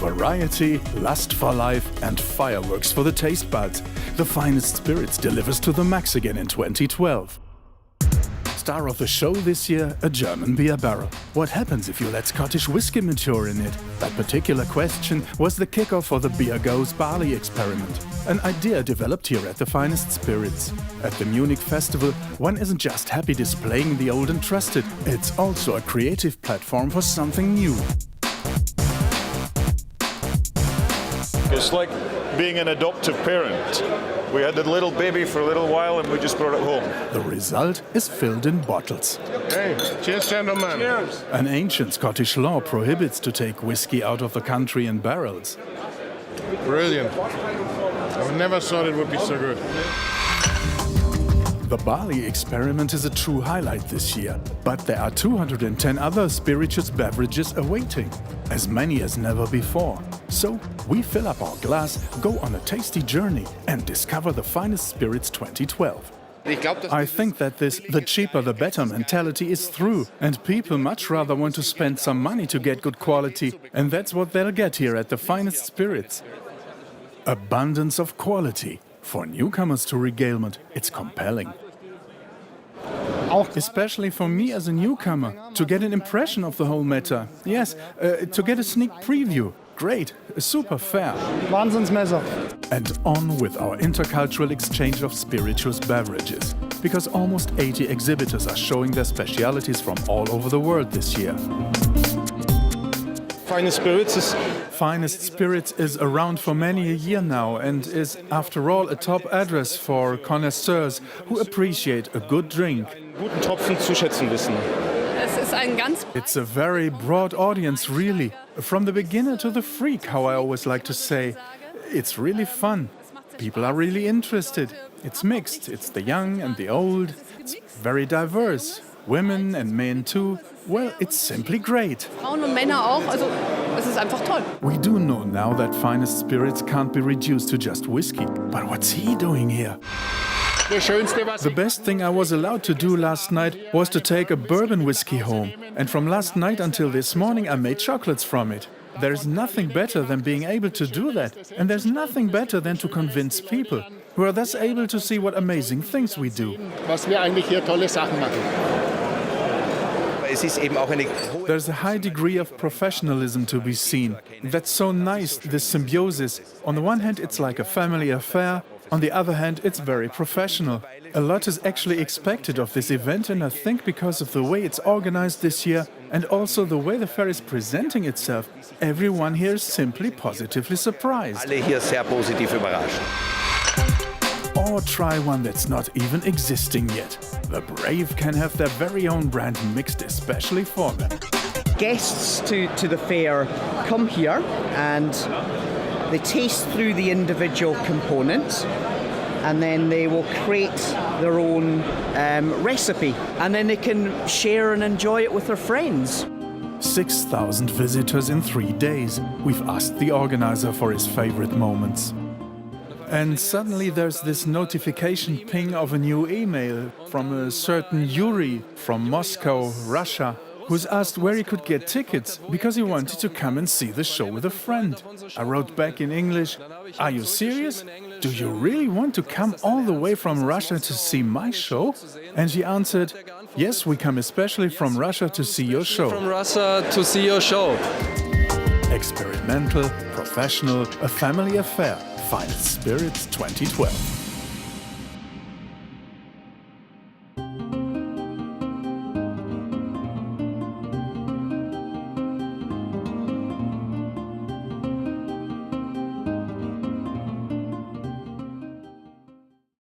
Variety, lust for life and fireworks for the taste buds. The Finest Spirits delivers to the max again in 2012. Star of the show this year, a German beer barrel. What happens if you let Scottish whiskey mature in it? That particular question was the kickoff for the Beer Goes Barley experiment. An idea developed here at the Finest Spirits. At the Munich Festival, one isn't just happy displaying the old and trusted, it's also a creative platform for something new. It's like being an adoptive parent. We had a little baby for a little while and we just brought it home. The result is filled in bottles. Hey, cheers, gentlemen. Cheers. An ancient Scottish law prohibits to take whiskey out of the country in barrels. Brilliant. I never thought it would be so good. The barley experiment is a true highlight this year, but there are 210 other spirituous beverages awaiting, as many as never before. So we fill up our glass, go on a tasty journey and discover the Finest Spirits 2012. I think that this "the cheaper the better" mentality is through, and people much rather want to spend some money to get good quality, and that's what they'll get here at the Finest Spirits. Abundance of quality. For newcomers to regalement, it's compelling. Especially for me as a newcomer, to get an impression of the whole matter. Yes, to get a sneak preview. Great, super fair. Wahnsinnsmesser. And on with our intercultural exchange of spirituous beverages, because almost 80 exhibitors are showing their specialities from all over the world this year. Finest Spirits is around for many a year now and is, after all, a top address for connoisseurs who appreciate a good drink. It's a very broad audience, really. From the beginner to the freak, how I always like to say. It's really fun. People are really interested. It's mixed. It's the young and the old. It's very diverse. Women and men too. Well, it's simply great. Frauen und Männer auch, also es ist einfach toll. We do know now that Finest Spirits can't be reduced to just whiskey. But what's he doing here? The best thing I was allowed to do last night was to take a bourbon whiskey home. And from last night until this morning I made chocolates from it. There's nothing better than being able to do that. And there's nothing better than to convince people, who are thus able to see what amazing things we do. Was wir eigentlich hier tolle Sachen machen. There's a high degree of professionalism to be seen. That's so nice, this symbiosis. On the one hand, it's like a family affair. On the other hand, it's very professional. A lot is actually expected of this event, and I think because of the way it's organized this year and also the way the fair is presenting itself, everyone here is simply positively surprised. Or try one that's not even existing yet. The brave can have their very own brand mixed especially for them. Guests to the fair come here and they taste through the individual components, and then they will create their own recipe, and then they can share and enjoy it with their friends. 6,000 visitors in 3 days. We've asked the organizer for his favorite moments. And suddenly there's this notification ping of a new email from a certain Yuri from Moscow, Russia, who's asked where he could get tickets because he wanted to come and see the show with a friend. I wrote back in English, "Are you serious? Do you really want to come all the way from Russia to see my show?" And he answered, "Yes, we come especially from Russia to see your show." From Russia to see your show. Experimental, professional, a family affair. Finest Spirits 2012.